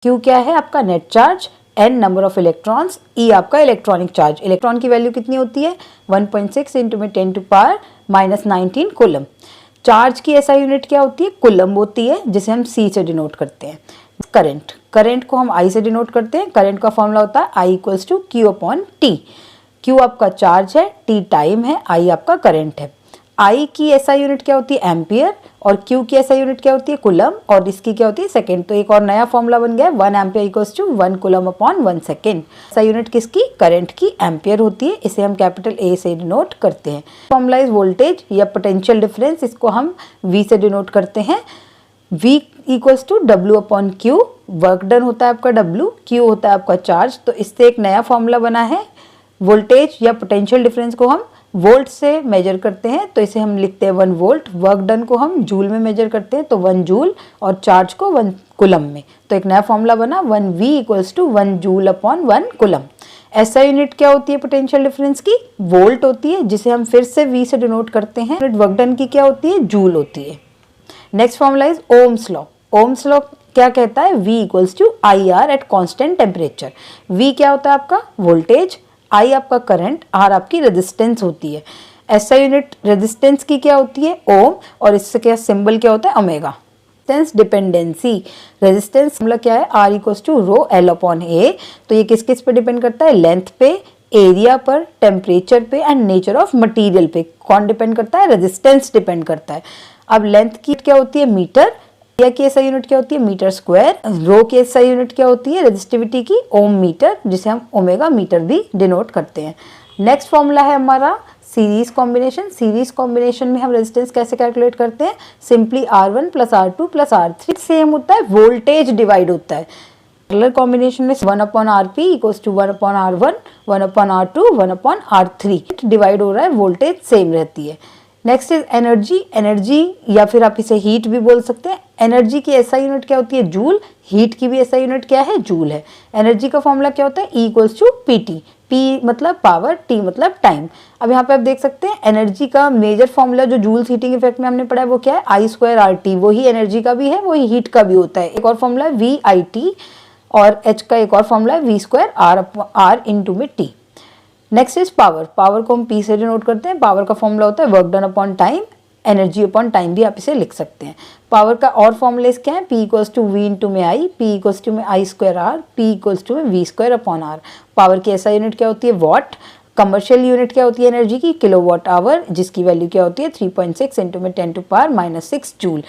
Q क्या है आपका net charge, N number of electrons, E आपका इलेक्ट्रॉनिक चार्ज। इलेक्ट्रॉन की वैल्यू कितनी होती है 1.6 इंटू में 10⁻⁻19 कूलम। चार्ज की SI यूनिट क्या होती है कूलम होती है, जिसे हम C से डिनोट करते हैं। करंट को हम I से डिनोट करते हैं। करंट का फॉर्मूला होता है I equals to Q/T। Q आपका चार्ज है, T टाइम है, I आपका करंट है। I की SI यूनिट क्या होती है एम्पियर और Q की SI यूनिट क्या होती है कूलम और इसकी क्या होती है सेकेंड। तो एक और नया फॉर्मूला बन गया है 1 ampere equals to 1 coulomb second. SI unit किसकी करंट की एम्पियर होती है, इसे हम कैपिटल A से डिनोट करते हैं। फॉर्मूला इज वोल्टेज या पोटेंशियल डिफरेंस, इसको हम V से डिनोट करते हैं। V equals to W/Q, work done होता है आपका W, Q होता है आपका चार्ज। तो इससे एक नया फॉर्मूला बना है। वोल्टेज या पोटेंशियल डिफरेंस को हम वोल्ट से मेजर करते हैं, तो इसे हम लिखते हैं 1 वोल्ट। वर्क डन को हम जूल में मेजर करते हैं, तो 1 जूल, और चार्ज को 1 कूलम में। तो एक नया फॉर्मूला बना 1V equals to 1 joule coulomb. SI unit क्या होती है पोटेंशियल डिफरेंस की वोल्ट होती है, जिसे हम फिर से V से डिनोट करते हैं। वर्क डन की क्या होती है जूल होती है। Next formula is Ohm's law. Ohm's law क्या कहता है V equals to IR at constant temperature. V क्या होता है आपका वोल्टेज, I आपका करंट, R आपकी रेजिस्टेंस होती है। SI यूनिट रेजिस्टेंस की क्या होती है ओम, और इससे क्या सिंबल क्या होता है ओमेगा। रेजिस्टेंस डिपेंडेंसी, रेजिस्टेंस मतलब क्या है R equals to row L/A। तो ये किस किस पे डिपेंड करता है लेंथ पे, एरिया पर, टेम्परेचर पे एंड नेचर ऑफ मटेरियल पे। कौन डिपेंड करता है रेजिस्टेंस डिपेंड करता है। अब लेंथ की क्या होती है मीटर, एरिया की SI यूनिट क्या होती है मीटर स्क्वायर, रो की SI यूनिट क्या होती है रेजिस्टिविटी की ओम मीटर, जिसे हम ओमेगा मीटर भी डिनोट करते हैं। नेक्स्ट फॉर्मूला है हमारा सीरीज कॉम्बिनेशन। सीरीज कॉम्बिनेशन में हम रेजिस्टेंस कैसे कैलकुलेट करते हैं simply R1 + R2 + R3 same होता है, वोल्टेज डिवाइड होता है। पैरेलल कॉम्बिनेशन में 1/Rp equals to 1/R1, 1/R2, 1/R3 divide हो रहा है, वोल्टेज सेम रहती है। Next is energy. एनर्जी या फिर आप इसे हीट भी बोल सकते हैं। एनर्जी की SI यूनिट क्या होती है जूल, हीट की भी SI यूनिट क्या है जूल है। एनर्जी का फॉर्मूला क्या होता है E equals to PT। P मतलब पावर, T मतलब टाइम। अब यहाँ पे आप देख सकते हैं एनर्जी का मेजर फॉर्मूला जो जूल्स हीटिंग इफेक्ट में हमने पढ़ा है वो क्या है I²RT। वही एनर्जी का भी है, वही हीट का भी होता है। एक और फॉर्मूला है VIT और H का एक और फॉर्मूला है V²R इंटू में T। Next is power. Power को हम P से डिनोट करते हैं। पावर का फॉर्मूला होता है work done upon time, energy upon time भी आप इसे लिख सकते हैं। पावर का और फॉर्मूलेस क्या है P equals to V into में I, P इक्वल्स टू में I²R, P इक्वल्स टू में V²/R। पावर की SI यूनिट क्या होती है वॉट। कमर्शियल यूनिट क्या होती है एनर्जी की किलोवाट आवर, जिसकी वैल्यू क्या होती है 3.6 इंटू में 10⁻⁻6 जूल।